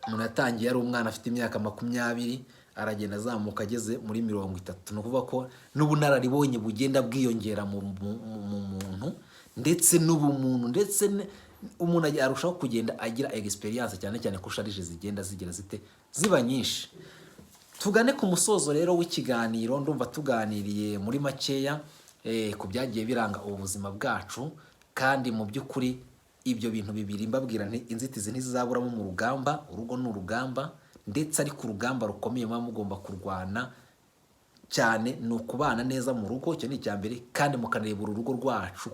umuntu yatangiye ari umwana afite imyaka 20, aragenda azamuka ageze muri 30. Ni ukuvuga ko n'ubunararibonye bugenda bwiyongera mu muntu, ndetse n'ubumuntu, ndetse umuntu arushaho kugenda agira experience, cyane cyane ko sharije zigenda zigira ziba nyinshi. Tugane ku musozo rero w'ikiganiro. Ndumva tuganiriye muri makeya ku byagiye biranga ubuzima bwacu, kandi mu by'ukuri ibyo bintu bibiri mbabwira nti inzitizi ntizizaburamo mu rugamba. Urugo ni urugamba, ndetse ariko urugamba rukomeye muba mugomba kurwana cyane ni ukubana neza mu rugo. Icyo ni icya mbere, kandi mukanareba urugo rwacu.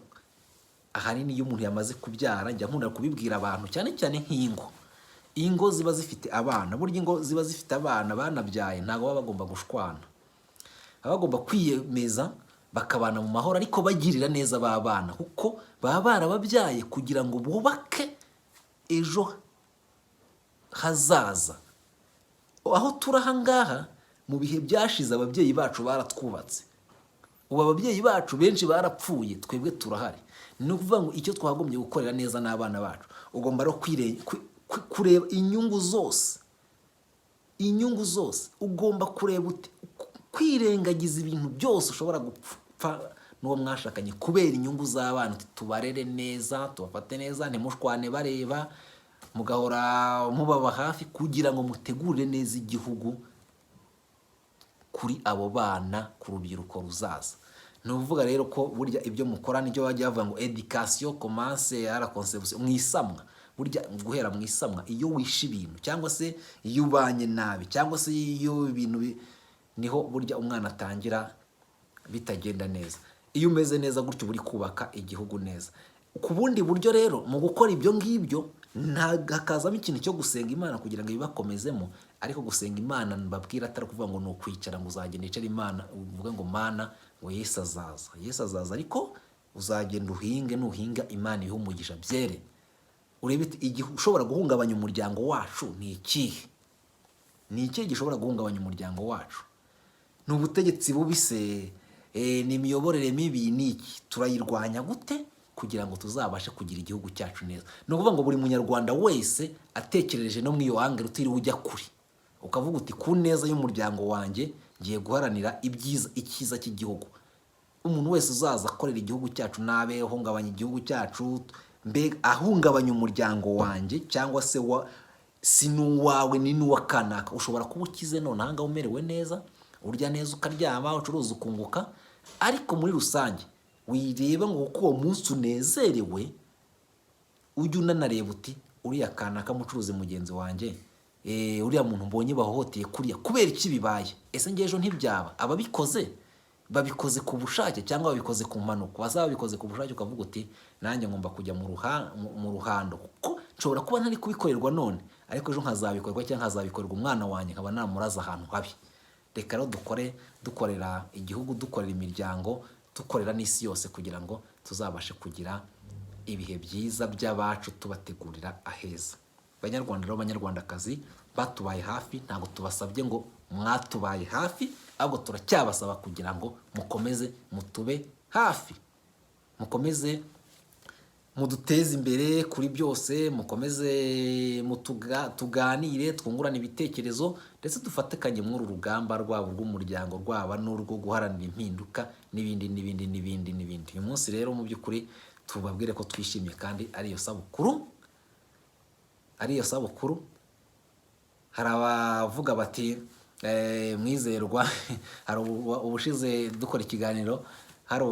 Ahanini iyo umuntu yamaze kubyara, njya nkunda kubibwira abantu, cyane cyane ingo ziba zifite abana. Burya ingo ziba zifite abana banabyaye ntabwo baba bagomba gushwana, baba bagomba kwiyemeza bakabana mu mahoro, ariko bagirira neza ba bana, kuko baba barababyaye kugira ngo bubake ejo hazaza. Aho turi aha ngaha mu bihe byashize ababyeyi bacu baratwubatse, ubu ababyeyi bacu benshi barapfuye, twebwe turahari. Ni ukuvuga ngo icyo twagombye gukorera neza n'abana bacu, ugomba rero kureba inyungu zose, ugomba kureba kwirengagiza ibintu byose ushobora gupfa n'uwo mwashakanye kubera inyungu z'abana. Tubarere neza, tubafate neza, ntimushwane bareba, mugahora mubaba hafi kugira ngo mutegure neza igihugu kuri abo bana, ku rubyiruko ruzaza. Ni ukuvuga rero ko burya ibyo mukora nicyo bajya bavuga ngo education commence à la conception, mwisamwa. Burya guhera mwisamwa, iyo wishe ibintu cyangwa se iyo ubanye nabi cyangwa se iyo ibintu niho burya umwana atangira bitagenda neza. Iyo umeze neza gutyo buri kubaka igihugu neza. Ku bundi buryo rero mu gukora ibyo ngibyo hakazamo ikintu cyo gusenga Imana kugira ngo ibibakomezemo. Ariko gusenga Imana mbabwira atari kuvuga ngo ni ukwicara ngo uzagenda icare Imana uvuge ngo Mana ngo Yesu azaza, ariko uzagenda uhinge, nuhinga Imana ihe umugisha byere. Urebe igihe ushobora guhungabanya umuryango wacu ni ikihe? Ni ikihe gishobora guhungabanya umuryango wacu? Ni ubutegetsi bubise, ni imiyoborere mibi, ni iki? Turayirwanya gute kugira ngo tuzabashe kugira igihugu cyacu neza? Ni ukuvuga ngo buri munyarwanda wese atekereje no mu iyo hangere utiriwe ujya kuri, ukavuga uti ku neza y'umuryango wanjye ngiye guharanira icyiza cy'igihugu. Umuntu wese uzaza akorera igihugu cyacu nabe ahungabanya igihugu cyacu, mbega ahungabanya umuryango wanjye cyangwa se si n'uwawe ni n'uwa kanaka, ushobora kuba ukize none aha ngaha umerewe neza, urya neza ukaryama, ucuruza ukunguka, ariko muri rusange wireba ngo kuko uwo munsi unezerewe ujye unanareba uti uriya kanaka mucuruzi mugenzi wanjye, uriya muntu mbonye bahohoteye kuriya kubera iki bibaye? Ese ngejo ntibyaba ababikoze babikoze ku bushake cyangwa babikoze ku mpanuka? Wazaba babikoze ku bushake ukavuga uti nanjye ngomba kujya mu ruhando, kuko nshobora kuba ntari kubikorerwa none, ariko ejo nkazabikorwa cyangwa nkazabikorerwa umwana wanjye nkaba namuraza ahantu habi. Reka rero dukorera igihugu, dukorera imiryango, dukorera n'isi yose kugira ngo tuzabashe kugira ibihe byiza by'abacu, tubategurira aheza. Banyarwanda rero, banyarwandakazi batubaye hafi, ntabwo tubasabye ngo mwatubaye hafi, ahubwo turacyabasaba kugira ngo mukomeze mutube hafi, mukomeze muduteze imbere kuri byose, mukomeze tuganire, twungurane ibitekerezo, ndetse dufatikanye muri uru rugamba rwabo rw'umuryango, rwaba n'urwo guharanira impinduka n'ibindi. Uyu munsi rero mu by'ukuri tubabwire ko twishimye kandi ariyo sabukuru. Hari abavuga bati mwizerwa, hari ubushize dukora ikiganiro, hari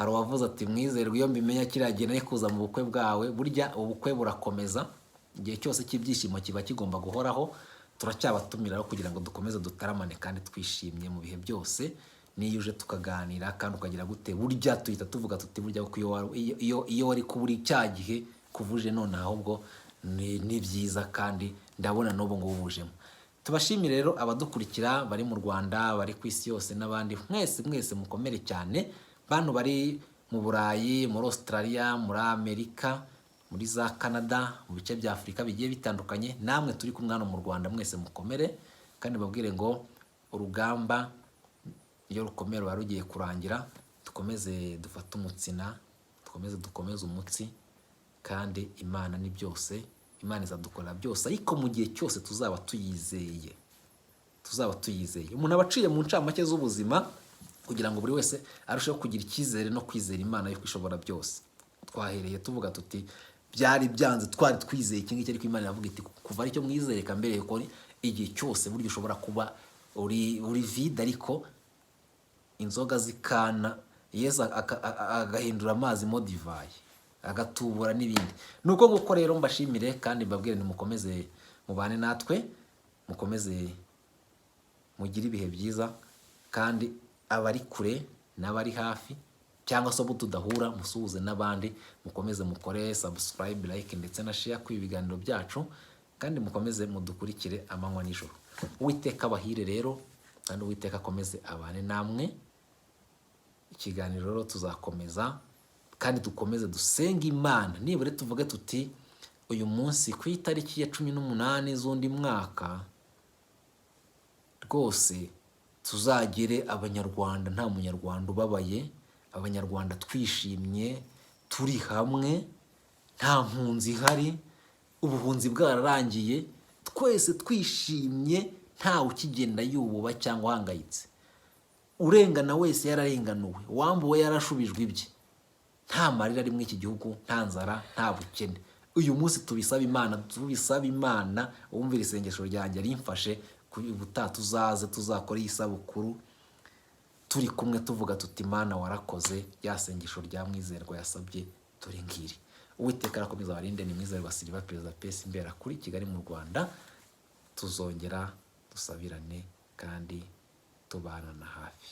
uwavuze ati mwizerwa iyo mbimenya kiriya gihe nari kuza mu bukwe bwawe. Burya ubukwe burakomeza, igihe cyose cy'ibyishimo kiba kigomba guhoraho. Turacyabatumira kugira ngo dukomeze dutaramane kandi twishimye mu bihe byose. Niyo uje tukaganira kandi ukagira gute, burya tuhita tuvuga tuti burya ko iyo wari kuburi cya gihe kuvuje none ahubwo ni byiza kandi ndabona n'ubu ngubu bujemo. Tubashimire rero abadukurikira bari mu Rwanda, bari ku isi yose n'abandi mwese mukomere cyane, bantu bari mu Burayi, muri Australia, muri Amerika, muri za Canada, mu bice bya Afurika bigiye bitandukanye, namwe turi kumwe hano mu Rwanda mwese mukomere kandi babwire ngo urugamba iyo rukomere ruba rugiye kurangira. Dukomeze dufate umutsina, dukomeze umutsi, kandi Imana ni byose. Imana izadukorera byose, ariko mu gihe cyose tuzaba tuyizeye. Umuntu aba aciye mu ncamake z'ubuzima kugira ngo buri wese arusheho kugira icyizere no kwizera Imana yuko ishobora byose. Twahereye tuvuga tuti byari byanze twari twizeye iki ngiki, ariko Imana iravuga iti kuva aricyo mwizere kambere yuko igihe cyose buryo ushobora kuba uri vide, ariko inzoga zikana Yesu agahindura amazi mo divayi, agatubura n'ibindi. Nuko nguko rero mbashimire kandi mbabwire nimukomeze mubane natwe, mukomeze mugire ibihe byiza, kandi abari kure n'abari hafi cyangwa se abo tudahura musuhuze n'abandi, mukomeze mukore subscribe, like ndetse na share ku ibiganiro byacu, kandi mukomeze mudukurikire amanywa n'ijoro. Uwiteka abahire rero, kandi Uwiteka akomeze abane namwe. Ikiganiro rero tuzakomeza kandi dukomeze dusenga Imana, nibure tuvuge tuti uyu munsi ku itariki ya 18 z'undi mwaka rwose tuzagire Abanyarwanda nta munyarwanda ubabaye, Abanyarwanda twishimye, turi hamwe, nta mpunzi ihari, ubuhunzi bwararangiye, twese twishimye, ntawe ukigenda yububa cyangwa ahangayitse. Urengana wese yararenganuwe, wambuwe yarashubijwe ibye, nta marira ari muri iki gihugu, nta nzara, nta bukene. Uyu munsi tubisaba Imana, wumvira isengesho ryanjye rimfashe, ubutaha tuzaze tuzakora iyi sabukuru turi kumwe tuvuga tuti Imana warakoze, rya sengesho rya Mwizerwa yasabye turi ngiri. Uwiteka arakomeza abarinde. Ni Mwizerwa Silva, Perezida PS Imbera kuri Kigali mu Rwanda. Tuzongera dusabirane kandi tubana na hafi.